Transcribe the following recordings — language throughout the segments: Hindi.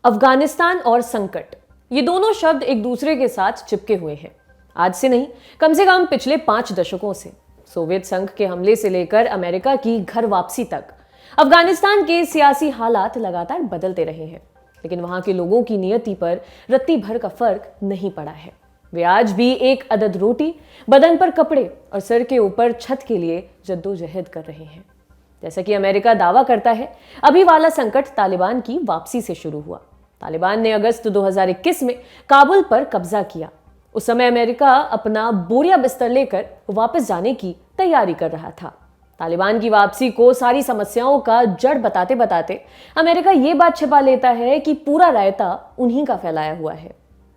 अफगानिस्तान और संकट, ये दोनों शब्द एक दूसरे के साथ चिपके हुए हैं। आज से नहीं, कम से कम पिछले 5 दशकों से। सोवियत संघ के हमले से लेकर अमेरिका की घर वापसी तक अफगानिस्तान के सियासी हालात लगातार बदलते रहे हैं, लेकिन वहां के लोगों की नियति पर रत्ती भर का फर्क नहीं पड़ा है। वे आज भी एक अदद रोटी, बदन पर कपड़े और सर के ऊपर छत के लिए जद्दोजहद कर रहे हैं। जैसा कि अमेरिका दावा करता है, अभी वाला संकट तालिबान की वापसी से शुरू हुआ। तालिबान ने अगस्त 2021 में काबुल पर कब्जा किया। उस समय अमेरिका अपना बोरिया बिस्तर लेकर वापस जाने की तैयारी कर रहा था। तालिबान की वापसी को सारी समस्याओं का जड़ बताते बताते अमेरिका ये बात छिपा लेता है कि पूरा रायता उन्हीं का फैलाया हुआ है।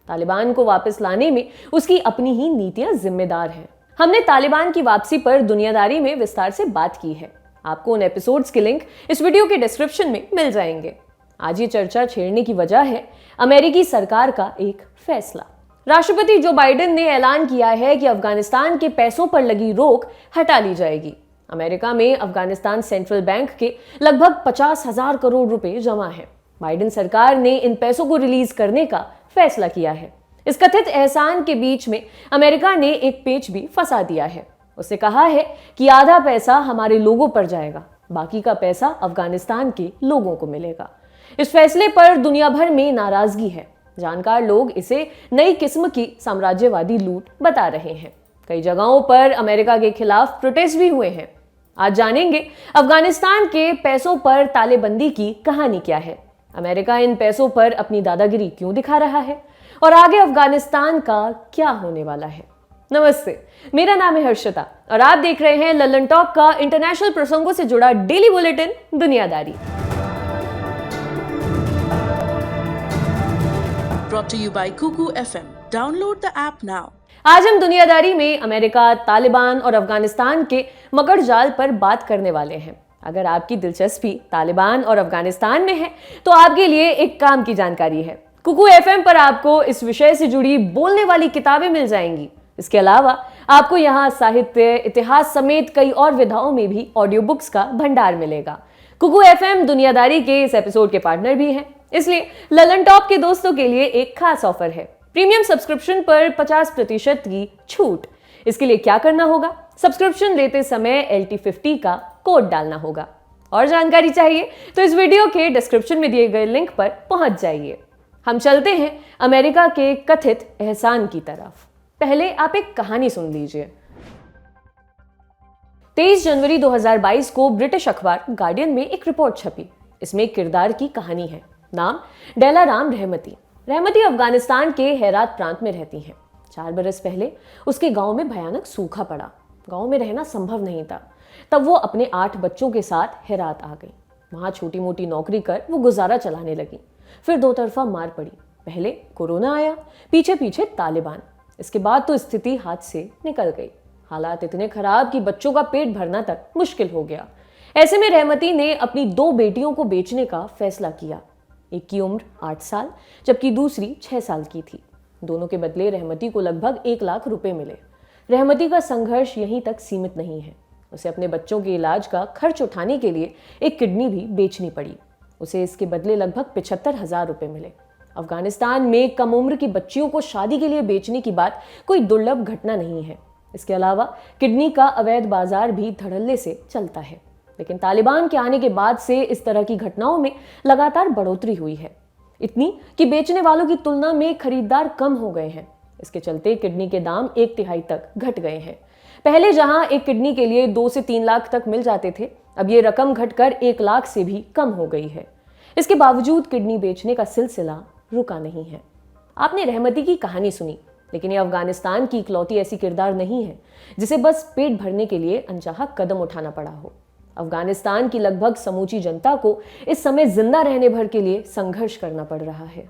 तालिबान को वापस लाने में उसकी अपनी ही नीतियां जिम्मेदार हैं। हमने तालिबान की वापसी पर दुनियादारी में विस्तार से बात की है। आपको उन एपिसोड्स के लिंक इस वीडियो के डिस्क्रिप्शन में मिल जाएंगे। आज ये चर्चा छेड़ने की वजह है अमेरिकी सरकार का एक फैसला। राष्ट्रपति जो बाइडेन ने ऐलान किया है कि अफगानिस्तान के पैसों पर लगी रोक हटा ली जाएगी। अमेरिका में अफगानिस्तान सेंट्रल बैंक के लगभग 50,000 करोड़ रुपए जमा है। बाइडेन सरकार ने इन पैसों को रिलीज करने का फैसला किया है। इस कथित एहसान के बीच में अमेरिका ने एक पेच भी फंसा दिया है। उसने कहा है कि आधा पैसा हमारे लोगों पर जाएगा, बाकी का पैसा अफगानिस्तान के लोगों को मिलेगा। इस फैसले पर दुनिया भर में नाराजगी है। जानकार लोग इसे नई किस्म की साम्राज्यवादी लूट बता रहे हैं। कई जगहों पर अमेरिका के खिलाफ प्रोटेस्ट भी हुए हैं। आज जानेंगे अफगानिस्तान के पैसों पर तालेबंदी की कहानी क्या है, अमेरिका इन पैसों पर अपनी दादागिरी क्यों दिखा रहा है और आगे अफगानिस्तान का क्या होने वाला है। नमस्ते, मेरा नाम है हर्षिता और आप देख रहे हैं लल्लन टॉक का इंटरनेशनल प्रसंगों से जुड़ा डेली बुलेटिन दुनियादारी। Brought to you by Kuku FM. Download the app now. आज हम दुनियादारी में अमेरिका, तालिबान और अफगानिस्तान के मकड़ जाल पर बात करने वाले हैं। अगर आपकी दिलचस्पी तालिबान और अफगानिस्तान में है तो आपके लिए एक काम की जानकारी है। कुकू एफएम पर आपको इस विषय से जुड़ी बोलने वाली किताबें मिल जाएंगी। इसके अलावा आपको यहाँ साहित्य, इतिहास समेत कई और विधाओं में भी ऑडियो बुक्स का भंडार मिलेगा। कुकू एफएम दुनियादारी के इस एपिसोड के पार्टनर भी हैं, इसलिए ललन टॉप के दोस्तों के लिए एक खास ऑफर है, प्रीमियम सब्सक्रिप्शन पर 50% की छूट। इसके लिए क्या करना होगा? सब्सक्रिप्शन लेते समय LT50 का कोड डालना होगा। और जानकारी चाहिए तो इस वीडियो के डिस्क्रिप्शन में दिए गए लिंक पर पहुंच जाइए। हम चलते हैं अमेरिका के कथित एहसान की तरफ। पहले आप एक कहानी सुन लीजिए। 23 जनवरी 2022 को ब्रिटिश अखबार गार्डियन में एक रिपोर्ट छपी। इसमें एक किरदार की कहानी है। नाम डेलाराम रहमती। रहमती अफगानिस्तान के हेरात प्रांत में रहती हैं। 4 बरस पहले उसके गांव में भयानक सूखा पड़ा। गांव में रहना संभव नहीं था। तब वो अपने 8 बच्चों के साथ हेरात आ गई। वहां छोटी मोटी नौकरी कर वो गुजारा चलाने लगी। फिर 2 तरफा मार पड़ी। पहले कोरोना आया, पीछे पीछे तालिबान। इसके बाद तो स्थिति हाथ से निकल गई। हालात इतने खराब कि बच्चों का पेट भरना तक मुश्किल हो गया। ऐसे में रहमती ने अपनी 2 बेटियों को बेचने का फैसला किया। एक की उम्र 8 साल जबकि दूसरी 6 साल की थी। दोनों के बदले रहमती को लगभग 1 लाख रुपए मिले। रहमती का संघर्ष यहीं तक सीमित नहीं है। उसे अपने बच्चों के इलाज का खर्च उठाने के लिए एक किडनी भी बेचनी पड़ी। उसे इसके बदले लगभग 75,000 रुपए मिले। अफगानिस्तान में कम उम्र की बच्चियों को शादी के लिए बेचने की बात कोई दुर्लभ घटना नहीं है। इसके अलावा किडनी का अवैध बाजार भी धड़ल्ले से चलता है। लेकिन तालिबान के आने के बाद से इस तरह की घटनाओं में लगातार बढ़ोतरी हुई है, इतनी कि बेचने वालों की तुलना में खरीदार कम हो गए हैं। इसके चलते किडनी के दाम 1/3 तक घट गए हैं। पहले जहां एक किडनी के लिए 2 से 3 लाख तक मिल जाते थे, अब ये रकम घटकर 1 लाख से भी कम हो गई है। इसके बावजूद किडनी बेचने का सिलसिला रुका नहीं है। आपने रहमती की कहानी सुनी, लेकिन ये अफगानिस्तान की इकलौती ऐसी किरदार नहीं है जिसे बस पेट भरने के लिए अनचाहा कदम उठाना पड़ा हो। अफगानिस्तान की लगभग समूची जनता को इस समय जिंदा रहने भर के लिए संघर्ष करना पड़ रहा है।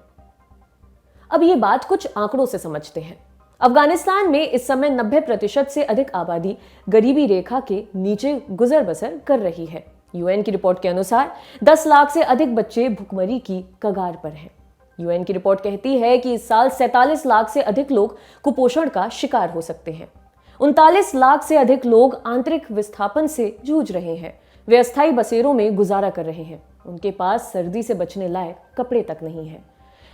अब ये बात कुछ आंकड़ों से समझते हैं। अफगानिस्तान में इस समय 90% से अधिक आबादी गरीबी रेखा के नीचे गुजर बसर कर रही है। यूएन की रिपोर्ट के अनुसार 10 लाख से अधिक बच्चे भुखमरी की कगार पर हैं। यूएन की रिपोर्ट कहती है कि इस साल 47 लाख से अधिक लोग कुपोषण का शिकार हो सकते हैं। 39 लाख से अधिक लोग आंतरिक विस्थापन से जूझ रहे हैं। वे अस्थायी बसेरों में गुजारा कर रहे हैं। उनके पास सर्दी से बचने लायक कपड़े तक नहीं है।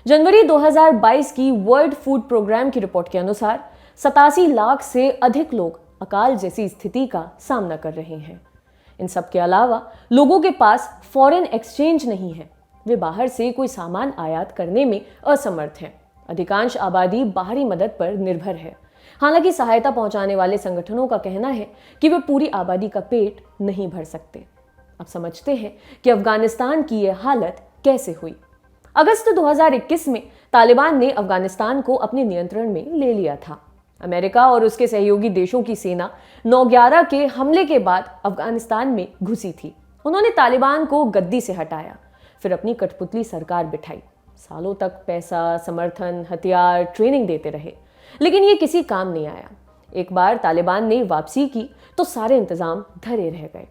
जनवरी 2022 की वर्ल्ड फूड प्रोग्राम की रिपोर्ट के अनुसार 87 लाख से अधिक लोग अकाल जैसी स्थिति का सामना कर रहे हैं। इन सब के अलावा लोगों के पास फॉरेन एक्सचेंज नहीं है। वे बाहर से कोई सामान आयात करने में असमर्थ हैं। अधिकांश आबादी बाहरी मदद पर निर्भर है। हालांकि सहायता पहुंचाने वाले संगठनों का कहना है कि वे पूरी आबादी का पेट नहीं भर सकते। अब समझते हैं कि अफगानिस्तान की यह हालत कैसे हुई। अगस्त 2021 में तालिबान ने अफगानिस्तान को अपने नियंत्रण में ले लिया था। अमेरिका और उसके सहयोगी देशों की सेना 9/11 के हमले के बाद अफगानिस्तान में घुसी थी। उन्होंने तालिबान को गद्दी से हटाया, फिर अपनी कठपुतली सरकार बिठाई। सालों तक पैसा, समर्थन, हथियार, ट्रेनिंग देते रहे, लेकिन ये किसी काम नहीं आया। एक बार तालिबान ने वापसी की तो सारे इंतजाम धरे रह गए।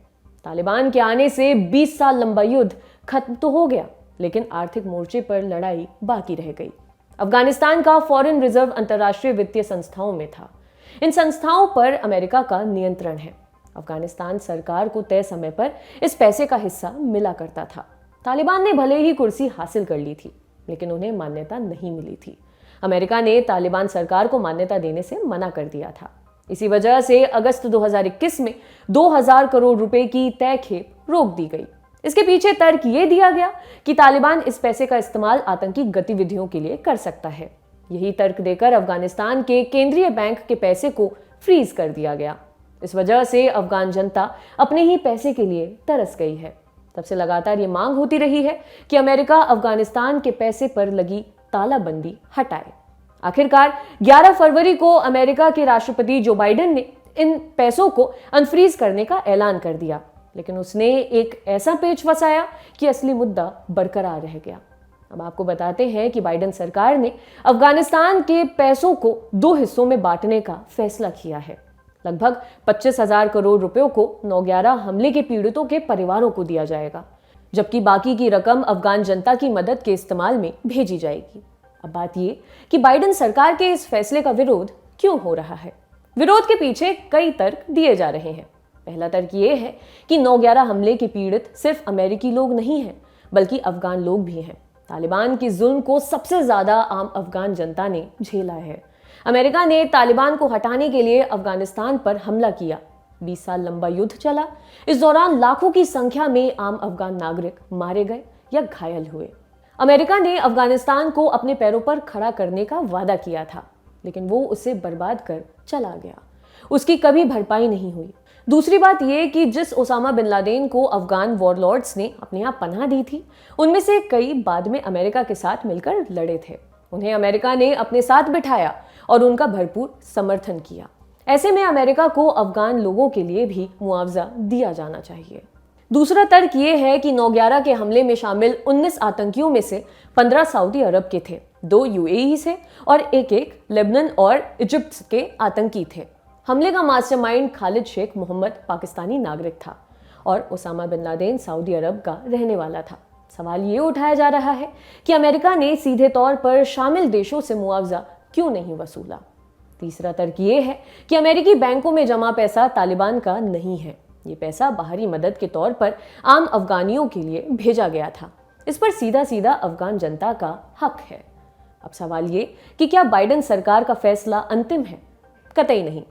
तालिबान के आने से 20 साल लंबा युद्ध खत्म तो हो गया, लेकिन आर्थिक मोर्चे पर लड़ाई बाकी रह गई। अफगानिस्तान का फॉरेन रिजर्व अंतर्राष्ट्रीय वित्तीय संस्थाओं में था। इन संस्थाओं पर अमेरिका का नियंत्रण है। अफगानिस्तान सरकार को तय समय पर इस पैसे का हिस्सा मिला करता था। तालिबान ने भले ही कुर्सी हासिल कर ली थी, लेकिन उन्हें मान्यता नहीं मिली थी। अमेरिका ने तालिबान सरकार को मान्यता देने से मना कर दिया था। इसी वजह से अगस्त 2021 में 2000 करोड़ रुपए की तय खेप रोक दी गई। इसके पीछे तर्क ये दिया गया कि तालिबान इस पैसे का इस्तेमाल आतंकी गतिविधियों के लिए कर सकता है। यही तर्क देकर अफगानिस्तान के केंद्रीय बैंक के पैसे को फ्रीज कर दिया गया। इस वजह से अफगान जनता अपने ही पैसे के लिए तरस गई है। तब से लगातार ये मांग होती रही है कि अमेरिका अफगानिस्तान के पैसे पर लगी तालाबंदी हटाए। आखिरकार 11 फरवरी को अमेरिका के राष्ट्रपति जो बाइडेन ने इन पैसों को अनफ्रीज करने का ऐलान कर दिया, लेकिन उसने एक ऐसा पेच फंसाया कि असली मुद्दा बरकरार रह गया। अब आपको बताते हैं कि बाइडेन सरकार ने अफगानिस्तान के पैसों को 2 हिस्सों में बांटने का फैसला किया है। लगभग 25,000 करोड़ रुपयों को 9/11 हमले के पीड़ितों के परिवारों को दिया जाएगा, जबकि बाकी की रकम अफगान जनता की मदद के इस्तेमाल में भेजी जाएगी। अब बात ये कि बाइडेन सरकार के इस फैसले का विरोध क्यों हो रहा है। विरोध के पीछे कई तर्क दिए जा रहे हैं। पहला तर्क ये है कि 9/11 हमले के पीड़ित सिर्फ अमेरिकी लोग नहीं हैं, बल्कि अफगान लोग भी हैं। तालिबान के जुल्म को सबसे ज्यादा आम अफगान जनता ने झेला है। अमेरिका ने तालिबान को हटाने के लिए अफगानिस्तान पर हमला किया। 20 साल लंबा युद्ध चला। इस दौरान लाखों की संख्या में आम अफगान नागरिक मारे गए या घायल हुए। अमेरिका ने अफगानिस्तान को अपने पैरों पर खड़ा करने का वादा किया था, लेकिन वो उसे बर्बाद कर चला गया। उसकी कभी भरपाई नहीं हुई। दूसरी बात यह कि जिस ओसामा बिन लादेन को अफगान वॉरलॉर्ड्स ने अपने यहाँ पनाह दी थी, उनमें से कई बाद में अमेरिका के साथ मिलकर लड़े थे। उन्हें अमेरिका ने अपने साथ बिठाया और उनका भरपूर समर्थन किया। ऐसे में अमेरिका को अफगान लोगों के लिए भी मुआवजा दिया जाना चाहिए। दूसरा तर्क ये है कि 9/11 के हमले में शामिल 19 आतंकियों में से 15 सऊदी अरब के थे, 2 यूएई से और एक लेबनान और इजिप्ट के आतंकी थे। हमले का मास्टरमाइंड खालिद शेख मोहम्मद पाकिस्तानी नागरिक था और ओसामा बिन लादेन सऊदी अरब का रहने वाला था। सवाल ये उठाया जा रहा है कि अमेरिका ने सीधे तौर पर शामिल देशों से मुआवजा क्यों नहीं वसूला। तीसरा तर्क ये है कि अमेरिकी बैंकों में जमा पैसा तालिबान का नहीं है। ये पैसा बाहरी मदद के तौर पर आम अफगानियों के लिए भेजा गया था। इस पर सीधा सीधा अफगान जनता का हक है। अब सवाल ये कि क्या बाइडेन सरकार का फैसला अंतिम है? कतई नहीं।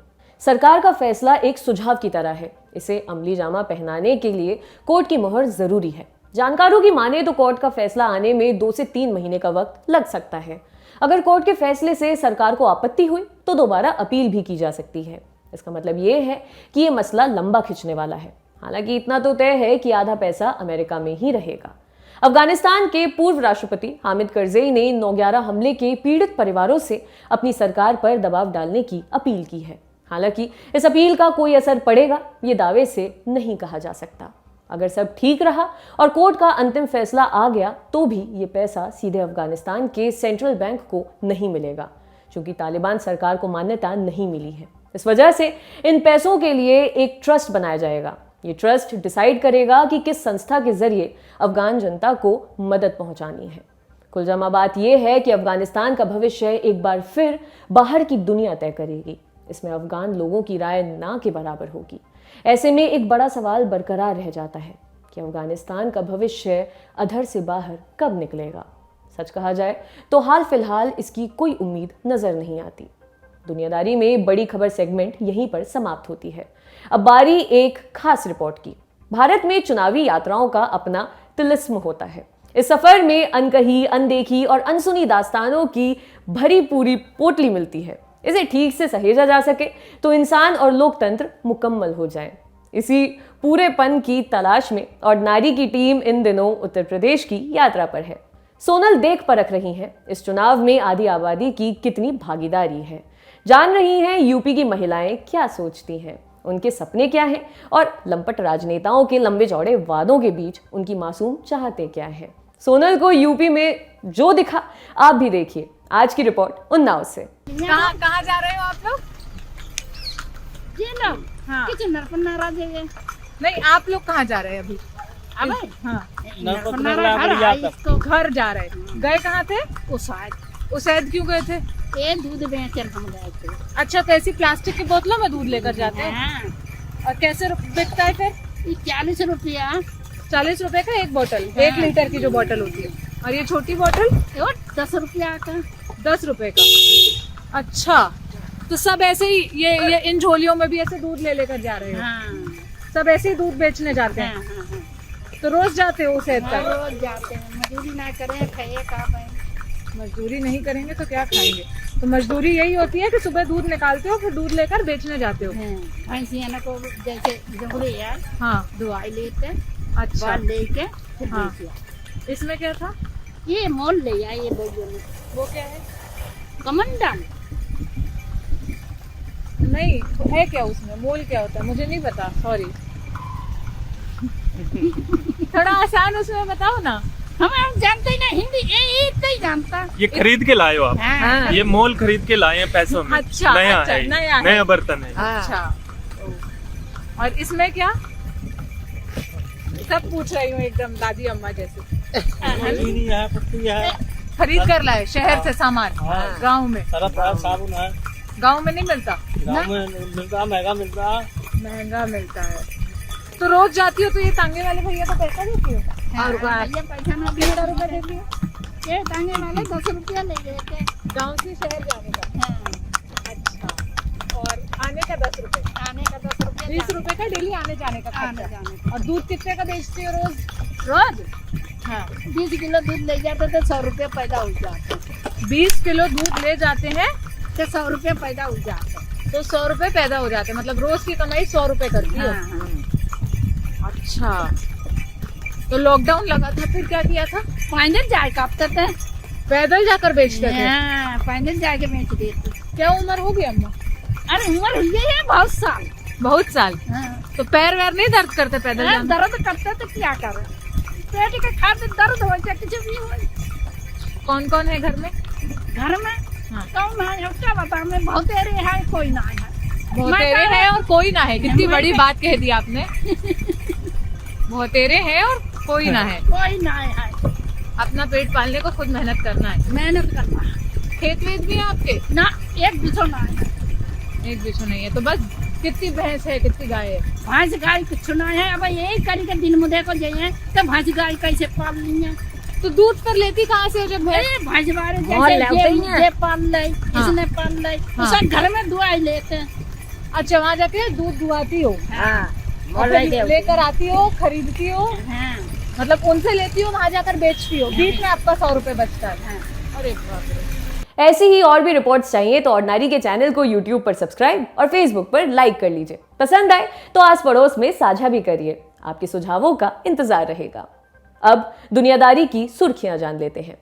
सरकार का फैसला एक सुझाव की तरह है। इसे अमली जामा पहनाने के लिए कोर्ट की मोहर जरूरी है। जानकारों की माने तो कोर्ट का फैसला आने में 2 से 3 महीने का वक्त लग सकता है। अगर कोर्ट के फैसले से सरकार को आपत्ति हुई तो दोबारा अपील भी की जा सकती है। इसका मतलब ये है कि ये मसला लंबा खिंचने वाला है। हालांकि इतना तो तय है कि आधा पैसा अमेरिका में ही रहेगा। अफगानिस्तान के पूर्व राष्ट्रपति हामिद करज़ई ने 9/11 हमले के पीड़ित परिवारों से अपनी सरकार पर दबाव डालने की अपील की है। हालांकि इस अपील का कोई असर पड़ेगा, ये दावे से नहीं कहा जा सकता। अगर सब ठीक रहा और कोर्ट का अंतिम फैसला आ गया तो भी ये पैसा सीधे अफगानिस्तान के सेंट्रल बैंक को नहीं मिलेगा, क्योंकि तालिबान सरकार को मान्यता नहीं मिली है। इस वजह से इन पैसों के लिए एक ट्रस्ट बनाया जाएगा। ये ट्रस्ट डिसाइड करेगा कि किस संस्था के जरिए अफगान जनता को मदद पहुंचानी है। कुल जमा बात यह है कि अफगानिस्तान का भविष्य एक बार फिर बाहर की दुनिया तय करेगी। इसमें अफगान लोगों की राय ना के बराबर होगी। ऐसे में एक बड़ा सवाल बरकरार रह जाता है, कि अफगानिस्तान का भविष्य अधर से बाहर कब निकलेगा। सच कहा जाए तो हाल फिलहाल इसकी कोई उम्मीद नजर नहीं आती। दुनियादारी में बड़ी खबर सेगमेंट यहीं पर समाप्त होती है। अब बारी एक खास रिपोर्ट की। भारत में चुनावी यात्राओं का अपना तिलिस्म होता है। इस सफर में अनकही, अनदेखी और अनसुनी दास्तानों की भरी पूरी पोटली मिलती है। इसे ठीक से सहेजा जा सके तो इंसान और लोकतंत्र मुकम्मल हो जाए। इसी पूरेपन की तलाश में और नारी की टीम इन दिनों उत्तर प्रदेश की यात्रा पर है। सोनल देख परख रही हैं इस चुनाव में आधी आबादी की कितनी भागीदारी है, जान रही हैं यूपी की महिलाएं क्या सोचती हैं, उनके सपने क्या हैं और लंपट राजनेताओं के लंबे चौड़े वादों के बीच उनकी मासूम चाहते क्या हैं। सोनल को यूपी में जो दिखा आप भी देखिए आज की रिपोर्ट उन्नाव से। कहाँ कहाँ जा रहे हो आप लोग? ये ना हाँ। किचन पर नाराज है। नहीं, आप लोग कहाँ जा रहे हैं अभी? अब हाँ, इसको घर जा रहे हैं। गए कहाँ थे? उसैद क्यों गए थे? ये दूध बेचन हम गए थे। अच्छा, कैसी प्लास्टिक की बोतलों में दूध लेकर जाते हैं? हाँ। और कैसे बिकता है फिर? ये 40 रुपया। 40 रुपए का एक बोतल, 1 लीटर की जो बोतल होती है। और ये छोटी बोतल? 10 रुपया का। 10 रुपए का। अच्छा, तो सब ऐसे ही ये इन झोलियों में भी ऐसे दूध ले लेकर जा रहे हैं? हाँ। सब ऐसे ही दूध बेचने जाते हैं? हाँ, हाँ, हाँ। तो रोज जाते हो उसे हाँ, रोज जाते हैं, मजदूरी ना करें खाइए का पाए। मजदूरी नहीं करेंगे तो क्या खाएंगे? तो मजदूरी यही होती है कि सुबह दूध निकालते हो फिर दूध लेकर बेचने जाते हो? भैंसिया को जैसे जंगली है, हाँ। दवाई लेते अच्छा, बाल लेके फिर हाँ। बेच दिया। इसमें क्या था? ये मोल ले आए ये बोलियो में। वो क्या है? कमंडल नहीं है क्या उसमें? मोल क्या होता है? मुझे नहीं पता, सॉरी। थोड़ा आसान उसमें बताओ ना। हम जानते ही ना हिंदी, ये इतना ही जानता। ये खरीद के लाए हो आप? हाँ। ये मोल खरीद के लाए हैं पैसों में। अच्छा, नया अच्छा, है, नया है। नया बर्तन है। अच्छा, और इसमें क्या? सब पूछ रही हूँ एकदम दादी अम्मा जैसे। खरीद कर लाए शहर से सामान? हाँ। गाँव में? सरफ साबुन है। गाँव में नहीं मिलता? गाँव में मिलता, महंगा मिलता। महंगा मिलता है। तो रोज जाती हो तो ये तांगे वाले भैया को पैसा देती हो? और भैया पैसा ना दिया तो रुपये देती हो। ये टांगे वाले 10 रुपया ले गए थे गाँव से शहर जाने का? हाँ। अच्छा, और आने का 10 रुपए? आने का 10 रुपया। 20 रुपए का डेली आने जाने का आने खर्चा। जाने का। और दूध कितने का बेचती हो रोज? रोज हाँ, 20 किलो दूध ले जाते थे, 100 रुपया पैदा हो जाते। 20 किलो दूध ले जाते हैं तो 100 रुपया पैदा हो जाते। तो 100 रुपए पैदा हो जाते हैं, मतलब रोज की कमाई 100 रुपए करती हो? हाँ, हाँ। अच्छा, तो लॉकडाउन लगा था फिर क्या किया था? पैदल जाए काटते थे। पैदल जाकर बेचते थे? हाँ, पैदल जाके बेच देते। क्या उम्र हो गई अम्मा? अरे उम्र हुई है बहुत साल। बहुत साल? हाँ। तो पैर वैर नहीं दर्द करते पैदल जाने? दर्द करते तो क्या करे, पेट के खाते दर्द हो जाए, कुछ भी हो। कौन कौन है घर में? घर में हाँ। कौन है क्या बता, मैं बहुत है, कोई ना है। बहुतेरे हैं और कोई ना है। कितनी बड़ी बात कह दी आपने। बहुतेरे हैं और कोई ना है। कोई ना है। अपना पेट पालने को खुद मेहनत करना है। मेहनत करना है। खेत वेत भी है आपके? ना, एक बिछो ना है। एक बिछू नहीं है। तो बस कितनी भैंस है, कितनी गाय है? भैंस गाय कुछ ना है। अब यही करी के दिन मुझे को जाइए तो भैंस गाय कैसे पाल ली है? तो दूध पर लेती कहाँ से हो जब भैंस? भैंस बारे जैसे ये पाल ले, इसने पाल ले, उसके घर में दुआई लेते हैं। अच्छा, वहाँ जाके दूध दुआती हो? हाँ। और फिर लेकर आती हो, खरीदती हो? हाँ। मतलब उनसे लेती हो, वहाँ जाकर बेचती हो, बीच में आपका 100 रुपए बचता है? अरे बाप रे। ऐसी ही और भी रिपोर्ट्स चाहिए तो ऑर्डिनरी के चैनल को यूट्यूब पर सब्सक्राइब और फेसबुक पर लाइक कर लीजिए। पसंद आए तो आस पड़ोस में साझा भी करिए। आपके सुझावों का इंतजार रहेगा। अब दुनियादारी की सुर्खियां जान लेते हैं।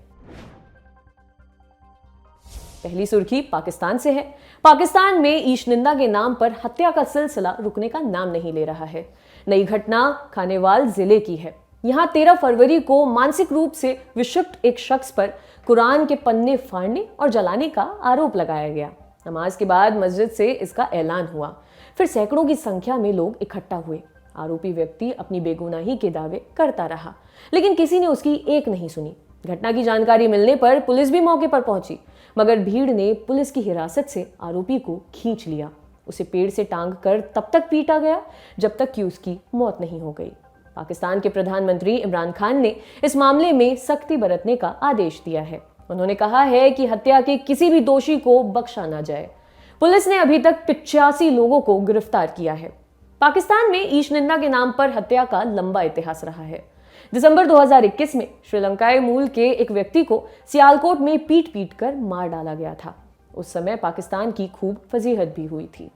पहली सुर्खी पाकिस्तान से है। पाकिस्तान में ईशनिंदा के नाम पर हत्या का सिलसिला रुकने का नाम नहीं ले रहा है। नई घटना खानेवाल जिले की है। यहाँ 13 फरवरी को मानसिक रूप से विक्षिप्त एक शख्स पर कुरान के पन्ने फाड़ने और जलाने का आरोप लगाया गया। नमाज के बाद मस्जिद से इसका ऐलान हुआ। फिर सैकड़ों की संख्या में लोग इकट्ठा हुए। आरोपी व्यक्ति अपनी बेगुनाही के दावे करता रहा, लेकिन किसी ने उसकी एक नहीं सुनी। घटना की जानकारी मिलने पर पुलिस भी मौके पर पहुंची, मगर भीड़ ने पुलिस की हिरासत से आरोपी को खींच लिया। उसे पेड़ से टांग कर तब तक पीटा गया जब तक कि उसकी मौत नहीं हो गई। पाकिस्तान के प्रधानमंत्री इमरान खान ने इस मामले में सख्ती बरतने का आदेश दिया है। उन्होंने कहा है कि हत्या के किसी भी दोषी को बख्शा ना जाए। पुलिस ने अभी तक 85 लोगों को गिरफ्तार किया है। पाकिस्तान में ईश निंदा के नाम पर हत्या का लंबा इतिहास रहा है। दिसंबर 2021 में श्रीलंकाई मूल के एक व्यक्ति को सियालकोट में पीट कर मार डाला गया था। उस समय पाकिस्तान की खूब फजीहत भी हुई थी।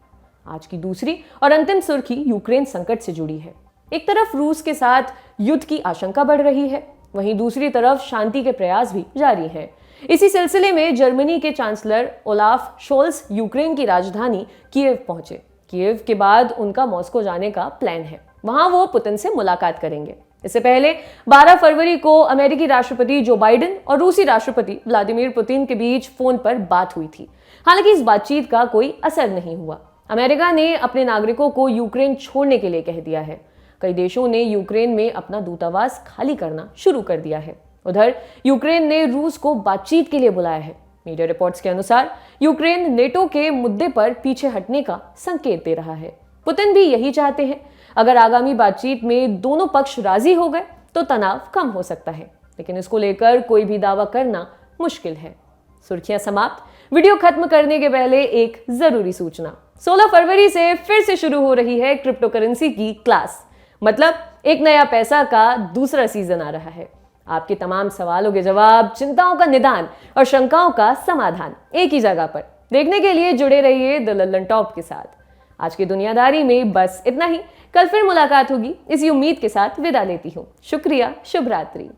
आज की दूसरी और अंतिम सुर्खी यूक्रेन संकट से जुड़ी है। एक तरफ रूस के साथ युद्ध की आशंका बढ़ रही है, वहीं दूसरी तरफ शांति के प्रयास भी जारी हैं। इसी सिलसिले में जर्मनी के चांसलर ओलाफ शोल्स यूक्रेन की राजधानी कीव पहुंचे। कीव के बाद उनका मॉस्को जाने का प्लान है। वहां वो पुतिन से मुलाकात करेंगे। इससे पहले 12 फरवरी को अमेरिकी राष्ट्रपति जो बाइडेन और रूसी राष्ट्रपति व्लादिमीर पुतिन के बीच फोन पर बात हुई थी। हालांकि इस बातचीत का कोई असर नहीं हुआ। अमेरिका ने अपने नागरिकों को यूक्रेन छोड़ने के लिए कह दिया है। कई देशों ने यूक्रेन में अपना दूतावास खाली करना शुरू कर दिया है। उधर यूक्रेन ने रूस को बातचीत के लिए बुलाया है। मीडिया रिपोर्ट्स के अनुसार यूक्रेन नेटो के मुद्दे पर पीछे हटने का संकेत दे रहा है। पुतिन भी यही चाहते हैं। अगर आगामी बातचीत में दोनों पक्ष राजी हो गए तो तनाव कम हो सकता है, लेकिन इसको लेकर कोई भी दावा करना मुश्किल है। सुर्खियां समाप्त। वीडियो खत्म करने के पहले एक जरूरी सूचना। 16 फरवरी से फिर से शुरू हो रही है क्रिप्टो करेंसी की क्लास। मतलब एक नया पैसा का दूसरा सीजन आ रहा है। आपके तमाम सवालों के जवाब, चिंताओं का निदान और शंकाओं का समाधान एक ही जगह पर। देखने के लिए जुड़े रहिए द लल्लन टॉप के साथ। आज की दुनियादारी में बस इतना ही। कल फिर मुलाकात होगी, इसी उम्मीद के साथ विदा लेती हूँ। शुक्रिया, शुभ रात्रि।